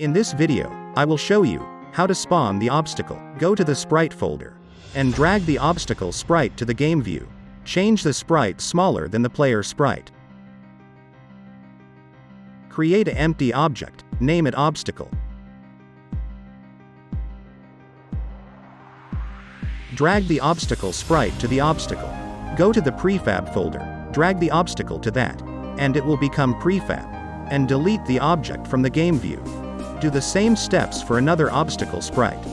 In this video, I will show you how to spawn the obstacle. Go to the sprite folder and drag the obstacle sprite to the game view. Change the sprite smaller than the player sprite. Create an empty object, name it obstacle. Drag the obstacle sprite to the obstacle. Go to the prefab folder, drag the obstacle to that, and it will become prefab, and delete the object from the game view. Do the same steps for another obstacle sprite.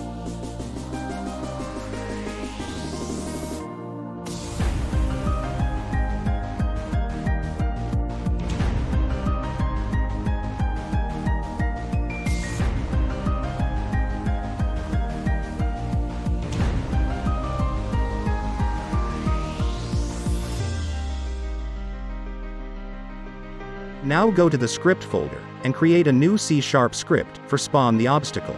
Now go to the script folder and create a new C# script for spawn the obstacle.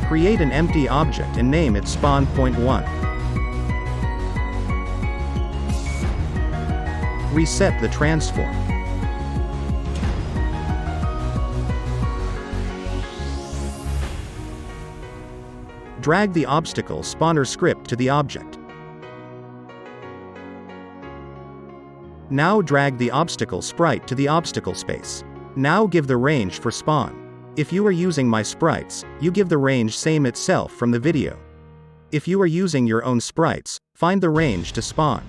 Create an empty object and name it spawn.1. Reset the transform. Drag the obstacle spawner script to the object. Now drag the obstacle sprite to the obstacle space. Now give the range for spawn. If you are using my sprites, you give the range same itself from the video. If you are using your own sprites, find the range to spawn.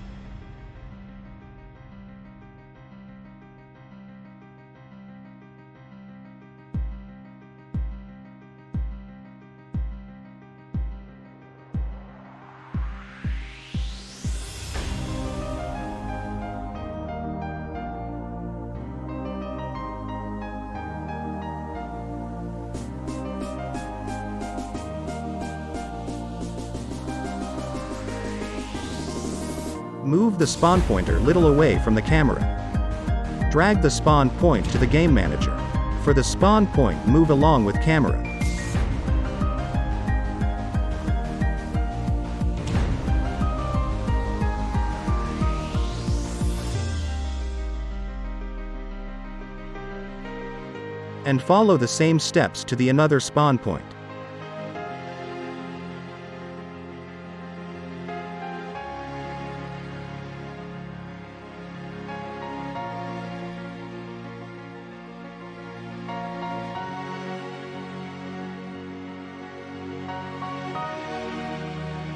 Move the spawn pointer little away from the camera. Drag the spawn point to the game manager. For the spawn point, move along with camera. And follow the same steps to the another spawn point.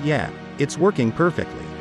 Yeah, It's working perfectly.